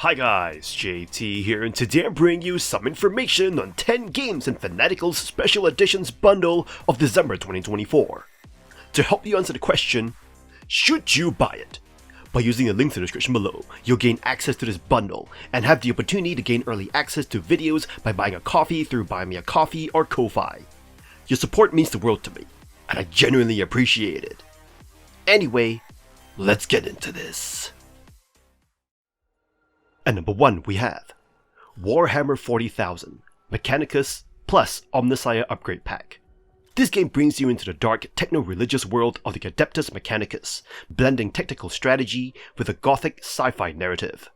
Hi guys, JT here, and today I'm bringing you some information on 10 games in Fanatical's Special Editions Bundle of December 2024. To help you answer the question, should you buy it? By using the links in the description below, you'll gain access to this bundle and have the opportunity to gain early access to videos by buying a coffee through Buy Me a Coffee or Ko-Fi. Your support means the world to me, and I genuinely appreciate it. Anyway, let's get into this. At number 1 we have Warhammer 40,000 Mechanicus plus Omnissiah Upgrade Pack. This game brings you into the dark, techno-religious world of the Adeptus Mechanicus, blending tactical strategy with a gothic sci-fi narrative.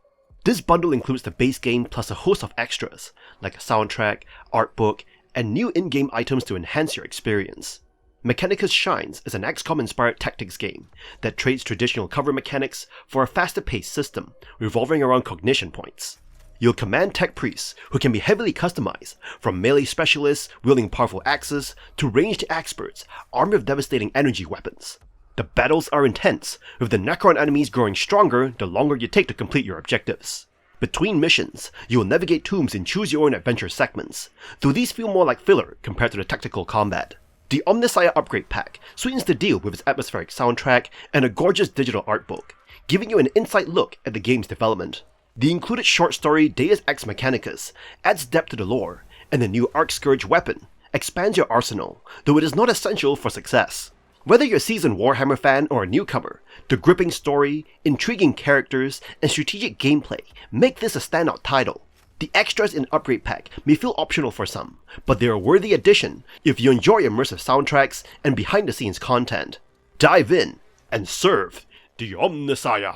This bundle includes the base game plus a host of extras, like a soundtrack, art book, and new in-game items to enhance your experience. Mechanicus shines as an XCOM-inspired tactics game that trades traditional cover mechanics for a faster-paced system revolving around cognition points. You'll command tech priests who can be heavily customized, from melee specialists wielding powerful axes to ranged experts armed with devastating energy weapons. The battles are intense, with the Necron enemies growing stronger the longer you take to complete your objectives. Between missions, you will navigate tombs in choose-your-own adventure segments, though these feel more like filler compared to the tactical combat. The Omnissiah Upgrade Pack sweetens the deal with its atmospheric soundtrack and a gorgeous digital art book, giving you an inside look at the game's development. The included short story Deus Ex Mechanicus adds depth to the lore, and the new Arc Scourge weapon expands your arsenal, though it is not essential for success. Whether you're a seasoned Warhammer fan or a newcomer, the gripping story, intriguing characters, and strategic gameplay make this a standout title. The extras in Upgrade Pack may feel optional for some, but they're a worthy addition if you enjoy immersive soundtracks and behind-the-scenes content. Dive in and serve the Omnissiah!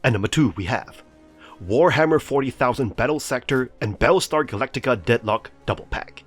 At number 2 we have Warhammer 40,000 Battlesector and Battlestar Galactica Deadlock Double Pack.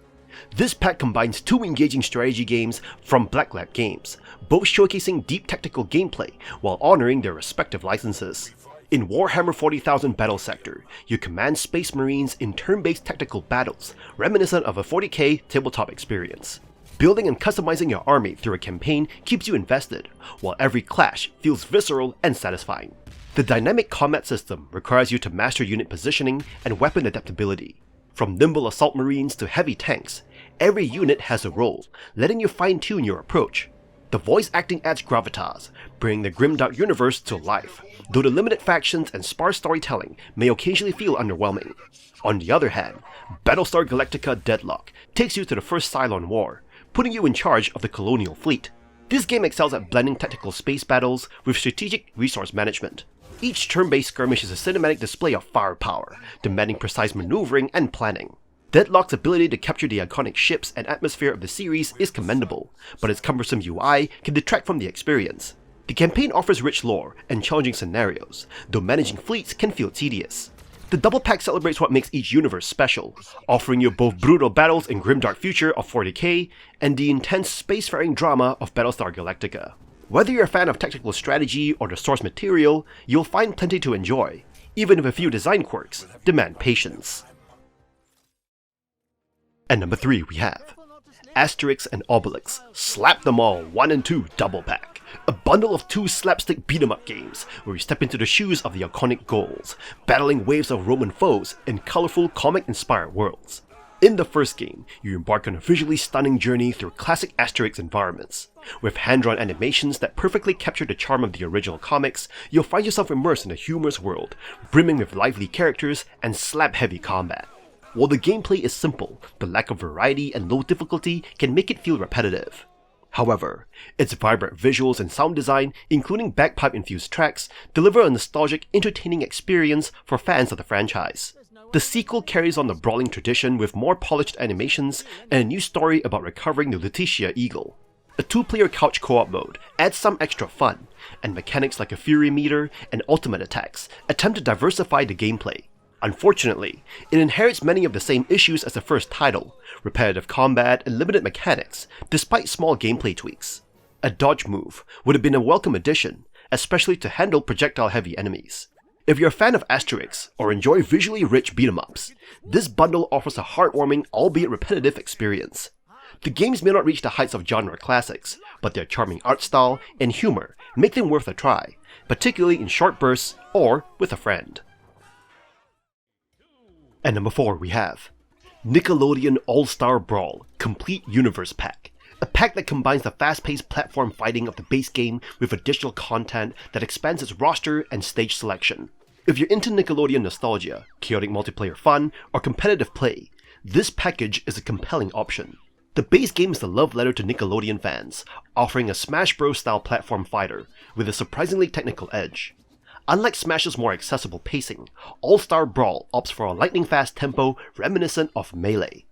This pack combines 2 engaging strategy games from Black Games, both showcasing deep tactical gameplay while honoring their respective licenses. In Warhammer 40,000 Battlesector, you command Space Marines in turn-based tactical battles, reminiscent of a 40k tabletop experience. Building and customizing your army through a campaign keeps you invested, while every clash feels visceral and satisfying. The dynamic combat system requires you to master unit positioning and weapon adaptability. From nimble assault marines to heavy tanks, every unit has a role, letting you fine-tune your approach. The voice acting adds gravitas, bringing the grimdark universe to life, though the limited factions and sparse storytelling may occasionally feel underwhelming. On the other hand, Battlestar Galactica Deadlock takes you to the First Cylon War, putting you in charge of the colonial fleet. This game excels at blending tactical space battles with strategic resource management. Each turn-based skirmish is a cinematic display of firepower, demanding precise maneuvering and planning. Deadlock's ability to capture the iconic ships and atmosphere of the series is commendable, but its cumbersome UI can detract from the experience. The campaign offers rich lore and challenging scenarios, though managing fleets can feel tedious. The double pack celebrates what makes each universe special, offering you both brutal battles in grimdark future of 40k and the intense spacefaring drama of Battlestar Galactica. Whether you're a fan of tactical strategy or the source material, you'll find plenty to enjoy, even if a few design quirks demand patience. At number 3 we have Asterix and Obelix Slap Them All 1 and 2 Double Pack, a bundle of 2 slapstick beat-em-up games where you step into the shoes of the iconic Gauls, battling waves of Roman foes in colorful comic-inspired worlds. In the first game, you embark on a visually stunning journey through classic Asterix environments. With hand-drawn animations that perfectly capture the charm of the original comics, you'll find yourself immersed in a humorous world, brimming with lively characters and slap-heavy combat. While the gameplay is simple, the lack of variety and low difficulty can make it feel repetitive. However, its vibrant visuals and sound design, including bagpipe-infused tracks, deliver a nostalgic, entertaining experience for fans of the franchise. The sequel carries on the brawling tradition with more polished animations and a new story about recovering the Lutetia Eagle. A 2-player couch co-op mode adds some extra fun, and mechanics like a Fury Meter and ultimate attacks attempt to diversify the gameplay. Unfortunately, it inherits many of the same issues as the first title, repetitive combat and limited mechanics, despite small gameplay tweaks. A dodge move would have been a welcome addition, especially to handle projectile-heavy enemies. If you're a fan of Asterix or enjoy visually rich beat-em-ups, this bundle offers a heartwarming, albeit repetitive experience. The games may not reach the heights of genre classics, but their charming art style and humor make them worth a try, particularly in short bursts or with a friend. And number 4 we have Nickelodeon All-Star Brawl Complete Universe Pack. A pack that combines the fast-paced platform fighting of the base game with additional content that expands its roster and stage selection. If you're into Nickelodeon nostalgia, chaotic multiplayer fun, or competitive play, this package is a compelling option. The base game is the love letter to Nickelodeon fans, offering a Smash Bros. Style platform fighter with a surprisingly technical edge. Unlike Smash's more accessible pacing, All-Star Brawl opts for a lightning-fast tempo reminiscent of Melee.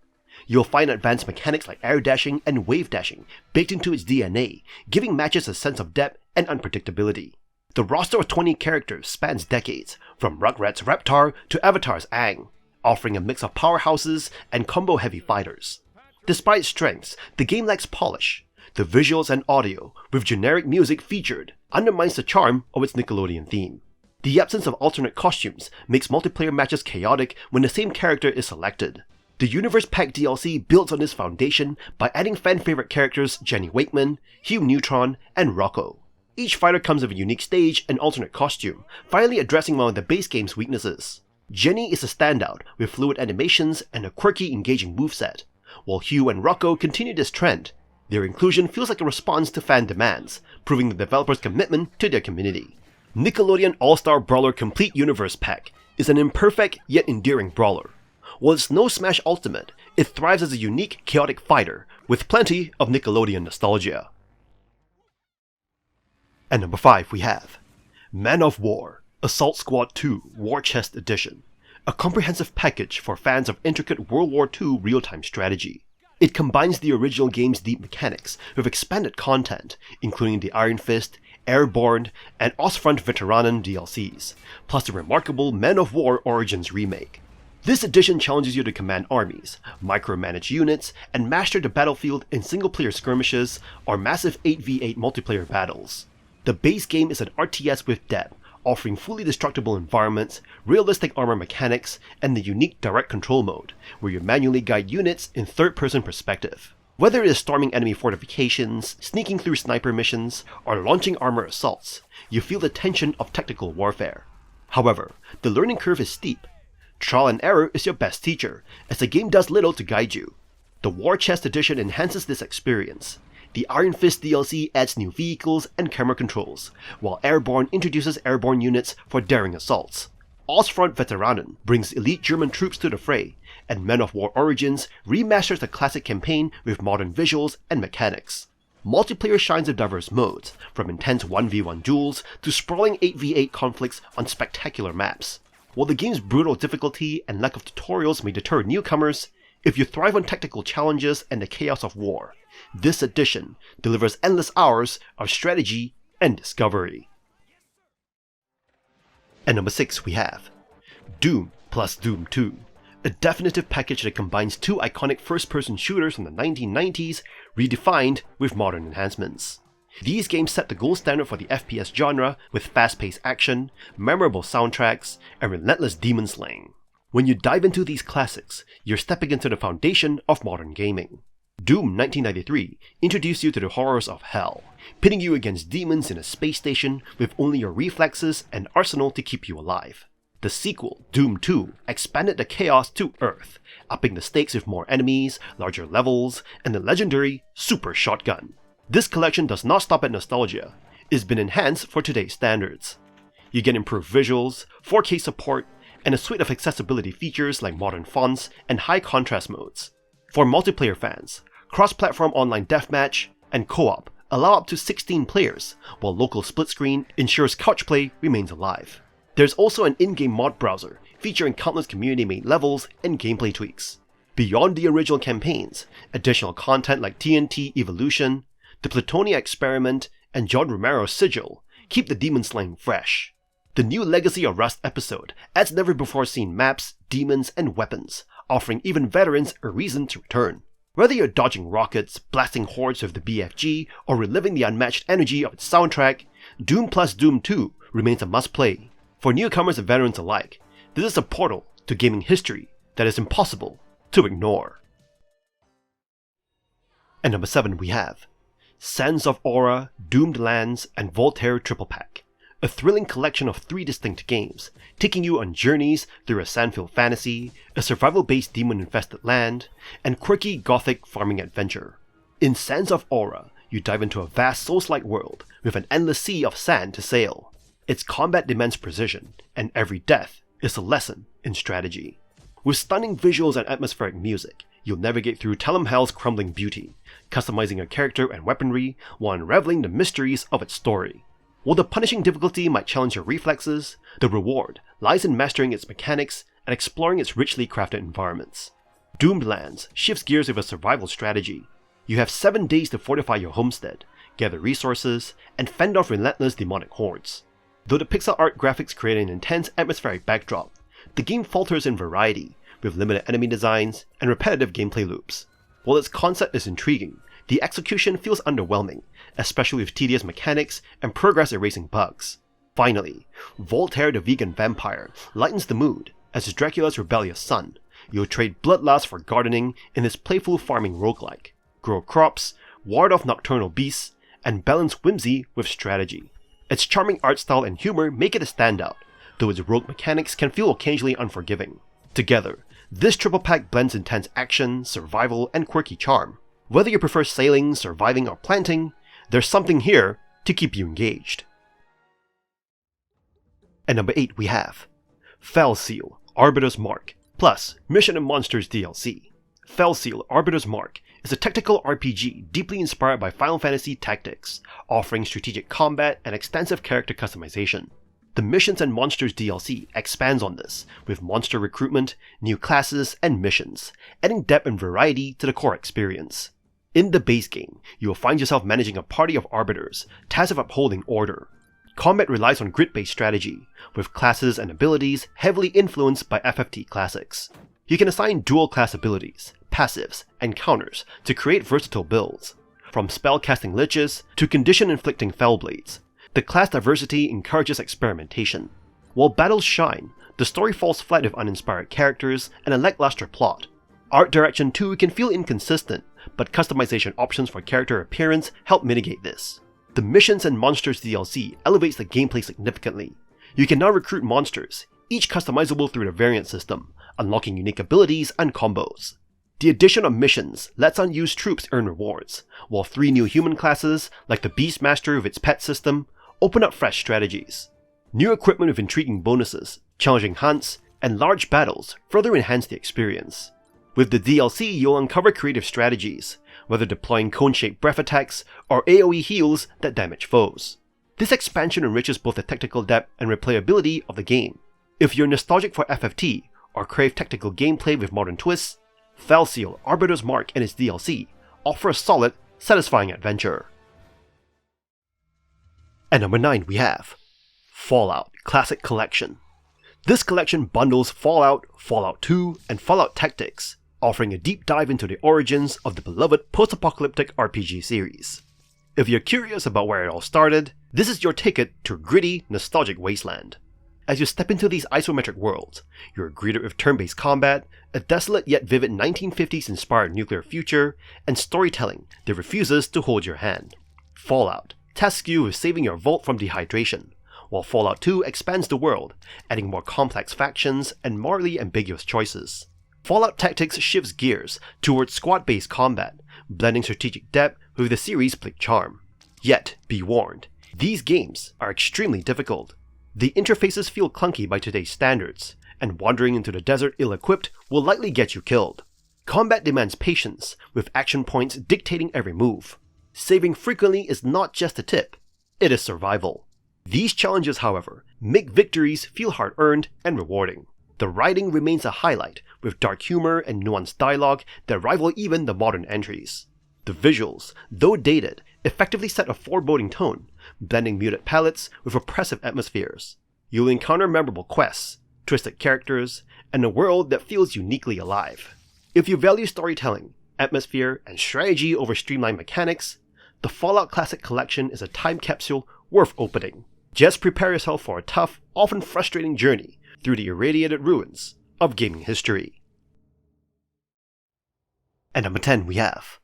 You'll find advanced mechanics like air dashing and wave dashing baked into its DNA, giving matches a sense of depth and unpredictability. The roster of 20 characters spans decades, from Rugrats' Reptar to Avatar's Aang, offering a mix of powerhouses and combo-heavy fighters. Despite its strengths, the game lacks polish. The visuals and audio, with generic music featured, undermines the charm of its Nickelodeon theme. The absence of alternate costumes makes multiplayer matches chaotic when the same character is selected. The Universe Pack DLC builds on this foundation by adding fan-favorite characters Jenny Wakeman, Hugh Neutron, and Rocco. Each fighter comes with a unique stage and alternate costume, finally addressing one of the base game's weaknesses. Jenny is a standout with fluid animations and a quirky, engaging moveset, while Hugh and Rocco continue this trend. Their inclusion feels like a response to fan demands, proving the developers' commitment to their community. Nickelodeon All-Star Brawler Complete Universe Pack is an imperfect yet endearing brawler. While it's no Smash Ultimate, it thrives as a unique, chaotic fighter with plenty of Nickelodeon nostalgia. And number 5 we have Man of War Assault Squad 2 War Chest Edition, a comprehensive package for fans of intricate World War II real-time strategy. It combines the original game's deep mechanics with expanded content, including the Iron Fist, Airborne, and Ostfront Veteranen DLCs, plus the remarkable Man of War Origins remake. This edition challenges you to command armies, micromanage units, and master the battlefield in single-player skirmishes or massive 8v8 multiplayer battles. The base game is an RTS with depth, offering fully destructible environments, realistic armor mechanics, and the unique direct control mode, where you manually guide units in third-person perspective. Whether it is storming enemy fortifications, sneaking through sniper missions, or launching armor assaults, you feel the tension of tactical warfare. However, the learning curve is steep. Trial and error is your best teacher, as the game does little to guide you. The War Chest Edition enhances this experience. The Iron Fist DLC adds new vehicles and camera controls, while Airborne introduces airborne units for daring assaults. Ostfront Veteranen brings elite German troops to the fray, and Men of War Origins remasters the classic campaign with modern visuals and mechanics. Multiplayer shines with diverse modes, from intense 1v1 duels to sprawling 8v8 conflicts on spectacular maps. While the game's brutal difficulty and lack of tutorials may deter newcomers, if you thrive on tactical challenges and the chaos of war, this edition delivers endless hours of strategy and discovery. At number 6 we have Doom plus Doom 2, a definitive package that combines two iconic first-person shooters from the 1990s redefined with modern enhancements. These games set the gold standard for the FPS genre with fast-paced action, memorable soundtracks, and relentless demon slaying. When you dive into these classics, you're stepping into the foundation of modern gaming. Doom 1993 introduced you to the horrors of hell, pitting you against demons in a space station with only your reflexes and arsenal to keep you alive. The sequel, Doom 2, expanded the chaos to Earth, upping the stakes with more enemies, larger levels, and the legendary Super Shotgun. This collection does not stop at nostalgia. It's been enhanced for today's standards. You get improved visuals, 4K support, and a suite of accessibility features like modern fonts and high contrast modes. For multiplayer fans, cross-platform online deathmatch and co-op allow up to 16 players, while local split screen ensures couch play remains alive. There's also an in-game mod browser featuring countless community-made levels and gameplay tweaks. Beyond the original campaigns, additional content like TNT Evolution, the Plutonia Experiment, and John Romero's Sigil keep the demon slaying fresh. The new Legacy of Rust episode adds never-before-seen maps, demons, and weapons, offering even veterans a reason to return. Whether you're dodging rockets, blasting hordes with the BFG, or reliving the unmatched energy of its soundtrack, Doom plus Doom 2 remains a must-play. For newcomers and veterans alike, this is a portal to gaming history that is impossible to ignore. And number 7 we have Sands of Aura, Doomed Lands, and Voltaire Triple Pack. A thrilling collection of 3 distinct games, taking you on journeys through a sand-filled fantasy, a survival-based demon-infested land, and quirky gothic farming adventure. In Sands of Aura, you dive into a vast Souls-like world with an endless sea of sand to sail. Its combat demands precision, and every death is a lesson in strategy. With stunning visuals and atmospheric music, you'll navigate through Talimhel's crumbling beauty, customizing your character and weaponry while unraveling the mysteries of its story. While the punishing difficulty might challenge your reflexes, the reward lies in mastering its mechanics and exploring its richly crafted environments. Doomed Lands shifts gears with a survival strategy. You have 7 days to fortify your homestead, gather resources, and fend off relentless demonic hordes. Though the pixel art graphics create an intense atmospheric backdrop, the game falters in variety, with limited enemy designs and repetitive gameplay loops. While its concept is intriguing, the execution feels underwhelming, especially with tedious mechanics and progress-erasing bugs. Finally, Voltaire the Vegan Vampire lightens the mood as Dracula's rebellious son. You'll trade bloodlust for gardening in his playful farming roguelike, grow crops, ward off nocturnal beasts, and balance whimsy with strategy. Its charming art style and humor make it a standout, though its rogue mechanics can feel occasionally unforgiving. Together, this triple pack blends intense action, survival, and quirky charm. Whether you prefer sailing, surviving, or planting, there's something here to keep you engaged. At number 8 we have Felseal, Arbiter's Mark, plus Mission and Monsters DLC. Felseal, Arbiter's Mark is a tactical RPG deeply inspired by Final Fantasy Tactics, offering strategic combat and extensive character customization. The Missions and Monsters DLC expands on this, with monster recruitment, new classes, and missions, adding depth and variety to the core experience. In the base game, you will find yourself managing a party of arbiters, tasked with upholding order. Combat relies on grid-based strategy, with classes and abilities heavily influenced by FFT classics. You can assign dual-class abilities, passives, and counters to create versatile builds. From spell-casting liches to condition-inflicting fellblades, the class diversity encourages experimentation. While battles shine, the story falls flat with uninspired characters and a lackluster plot. Art direction too can feel inconsistent, but customization options for character appearance help mitigate this. The Missions and Monsters DLC elevates the gameplay significantly. You can now recruit monsters, each customizable through the variant system, unlocking unique abilities and combos. The addition of missions lets unused troops earn rewards, while 3 new human classes, like the Beastmaster with its pet system, open up fresh strategies. New equipment with intriguing bonuses, challenging hunts, and large battles further enhance the experience. With the DLC, you'll uncover creative strategies, whether deploying cone-shaped breath attacks or AoE heals that damage foes. This expansion enriches both the technical depth and replayability of the game. If you're nostalgic for FFT or crave tactical gameplay with modern twists, Felseal, Arbiter's Mark and its DLC offer a solid, satisfying adventure. At number 9 we have Fallout Classic Collection. This collection bundles Fallout, Fallout 2, and Fallout Tactics, offering a deep dive into the origins of the beloved post-apocalyptic RPG series. If you're curious about where it all started, this is your ticket to a gritty, nostalgic wasteland. As you step into these isometric worlds, you're greeted with turn-based combat, a desolate yet vivid 1950s-inspired nuclear future, and storytelling that refuses to hold your hand. Fallout tasks you with saving your vault from dehydration, while Fallout 2 expands the world, adding more complex factions and morally ambiguous choices. Fallout Tactics shifts gears towards squad-based combat, blending strategic depth with the series' bleak charm. Yet, be warned, these games are extremely difficult. The interfaces feel clunky by today's standards, and wandering into the desert ill-equipped will likely get you killed. Combat demands patience, with action points dictating every move. Saving frequently is not just a tip, it is survival. These challenges, however, make victories feel hard-earned and rewarding. The writing remains a highlight, with dark humor and nuanced dialogue that rival even the modern entries. The visuals, though dated, effectively set a foreboding tone, blending muted palettes with oppressive atmospheres. You'll encounter memorable quests, twisted characters, and a world that feels uniquely alive. If you value storytelling, atmosphere, and strategy over streamlined mechanics, the Fallout Classic Collection is a time capsule worth opening. Just prepare yourself for a tough, often frustrating journey through the irradiated ruins of gaming history. At number 10 we have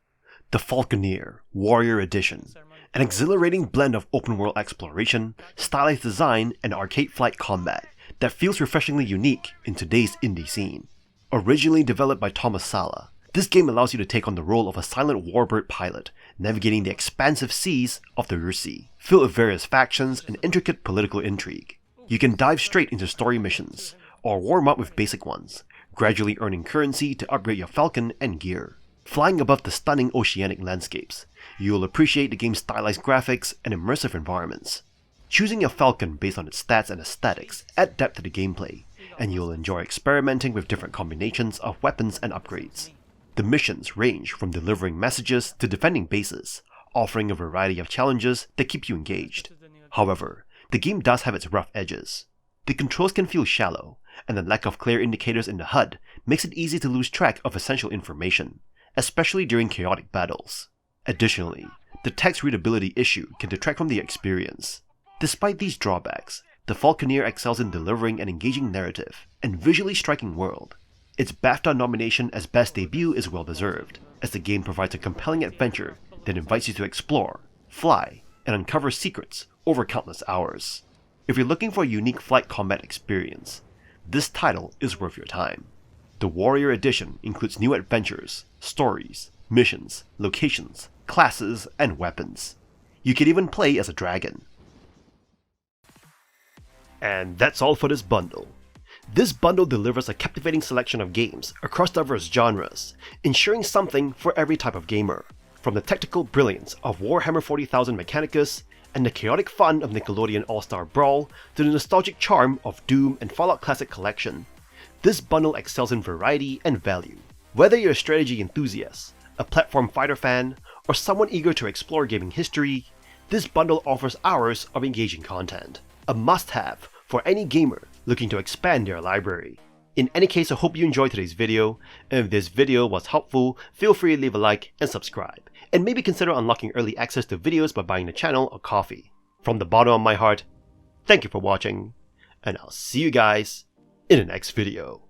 The Falconeer Warrior Edition, an exhilarating blend of open-world exploration, stylized design, and arcade flight combat that feels refreshingly unique in today's indie scene. Originally developed by Thomas Sala, this game allows you to take on the role of a silent warbird pilot, navigating the expansive seas of the Russia, filled with various factions and intricate political intrigue. You can dive straight into story missions, or warm up with basic ones, gradually earning currency to upgrade your falcon and gear. Flying above the stunning oceanic landscapes, you will appreciate the game's stylized graphics and immersive environments. Choosing your falcon based on its stats and aesthetics add depth to the gameplay, and you'll enjoy experimenting with different combinations of weapons and upgrades. The missions range from delivering messages to defending bases, offering a variety of challenges that keep you engaged. However, the game does have its rough edges. The controls can feel shallow, and the lack of clear indicators in the HUD makes it easy to lose track of essential information, especially during chaotic battles. Additionally, the text readability issue can detract from the experience. Despite these drawbacks, the Falconeer excels in delivering an engaging narrative and visually striking world. Its BAFTA nomination as Best Debut is well deserved, as the game provides a compelling adventure that invites you to explore, fly, and uncover secrets over countless hours. If you're looking for a unique flight combat experience, this title is worth your time. The Warrior Edition includes new adventures, stories, missions, locations, classes, and weapons. You can even play as a dragon. And that's all for this bundle. This bundle delivers a captivating selection of games across diverse genres, ensuring something for every type of gamer. From the tactical brilliance of Warhammer 40,000 Mechanicus and the chaotic fun of Nickelodeon All-Star Brawl to the nostalgic charm of Doom and Fallout Classic Collection, this bundle excels in variety and value. Whether you're a strategy enthusiast, a platform fighter fan, or someone eager to explore gaming history, this bundle offers hours of engaging content. A must-have for any gamer looking to expand their library. In any case, I hope you enjoyed today's video, and if this video was helpful, feel free to leave a like and subscribe, and maybe consider unlocking early access to videos by buying the channel a coffee. From the bottom of my heart, thank you for watching, and I'll see you guys in the next video.